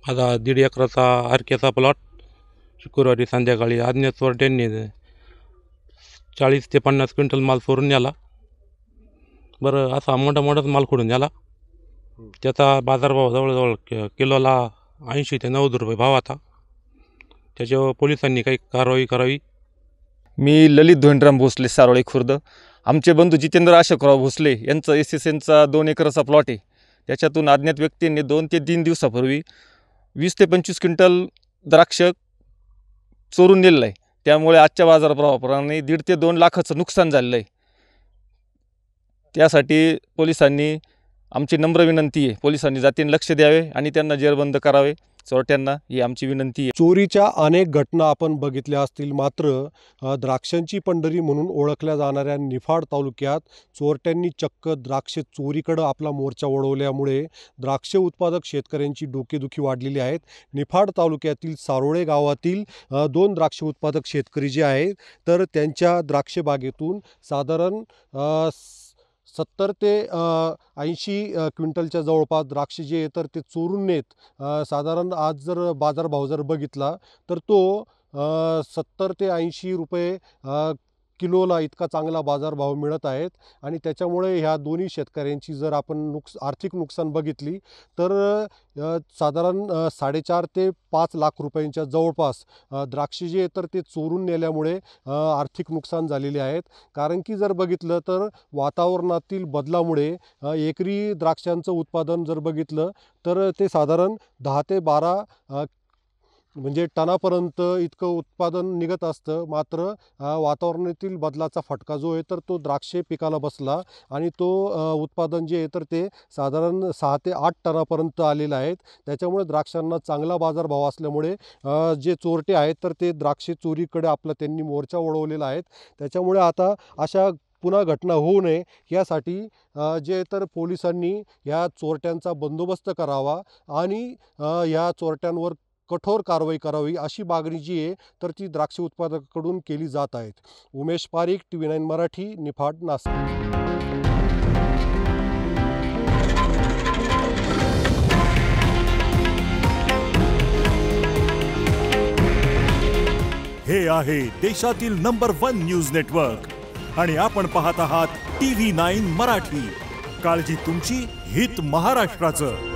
आता 1.5 एकराचा आरकेचा प्लॉट शुक्रवारी संध्याकाळी अज्ञात चोरट्यांनी 40 ते 50 क्विंटल माल चोरून नेला। बरं, असा मोठाच माल खोडून नेला। त्याचा बाजारभाव जवळजवळ किलोला 80 ते 90 रुपये भाव होता। त्याच्यावर पोलिसांनी काही कारवाई करावी। मी ललित धोंडराम भोसले, सारोळे खुर्द। आमचे बंधू जितेंद्र अशोकराव भोसले यांचा SSNचा 2 एकराचा प्लॉट आहे। त्याच्यातून अज्ञात व्यक्तींनी 2 ते 3 दिवसापूर्वी 20 ते 25 क्विंटल द्राक्ष चोरून नेलेलं आहे। त्यामुळे आजच्या बाजारभावाप्रमाणे 1.5 ते 2 लाखाचं नुकसान झालेलं आहे। त्यासाठी पोलिसांनी आमची नम्र विनंती आहे, पोलिसांनी जातीने लक्ष द्यावे आणि त्यांना जेरबंद करावे चोरट्यांना, ही आमची विनंती आहे। चोरीच्या अनेक घटना आपण बघितल्या असतील, मात्र द्राक्षांची पंढरी म्हणून ओळखल्या जाणाऱ्या निफाड तालुक्यात चोरट्यांनी चक्क द्राक्ष चोरीकडे आपला मोर्चा वळवल्यामुळे द्राक्ष उत्पादक शेतकऱ्यांची डोकेदुखी वाढलेली आहेत। निफाड तालुक्यातील सारोळे गावातील 2 द्राक्ष उत्पादक शेतकरी जे आहेत, तर त्यांच्या द्राक्ष बागेतून साधारण 70 ते 80 क्विंटलच्या जवळपास द्राक्ष जे आहे तर ते चोरून नेत। साधारण आज जर बाजारभाव जर बघितला तर तो 70 ते 80 रुपये किलोला इतका चांगला बाजारभाव मिळत आहेत। आणि त्याच्यामुळे ह्या दोन्ही शेतकऱ्यांची जर आपण आर्थिक नुकसान बघितली तर साधारण 4.5 ते 5 लाख रुपयांच्या जवळपास द्राक्ष जे आहे तर ते चोरून नेल्यामुळे आर्थिक नुकसान झालेले आहेत। कारण की जर बघितलं तर वातावरणातील बदलामुळे एकरी द्राक्षांचं उत्पादन जर बघितलं तर ते साधारण 10 ते 12 म्हणजे टनापर्यंत इतकं उत्पादन निघत असतं। मात्र वातावरणातील बदलाचा फटका जो आहे तर तो द्राक्ष पिकाला बसला आणि तो उत्पादन जे आहे तर ते साधारण 6 ते 8 टनापर्यंत आलेलं आहे। त्याच्यामुळे द्राक्षांना चांगला बाजारभाव असल्यामुळे जे चोरटे आहेत तर ते द्राक्ष चोरीकडे आपला त्यांनी मोर्चा वळवलेला आहे। त्याच्यामुळे आता अशा पुन्हा घटना होऊ नये यासाठी जे तर पोलिसांनी ह्या चोरट्यांचा बंदोबस्त करावा आणि ह्या चोरट्यांवर कठोर कारवाई करावी अशी मागणी जी आहे तर ती द्राक्ष उत्पादकांकडून केली जात आहे। उमेश पारिक, TV9 मराठी, निफाड, नाशिक। हे आहे देशातील नंबर 1 न्यूज नेटवर्क आणि आपण पाहत आहात TV9 मराठी। काळजी तुमची, हित महाराष्ट्राचं।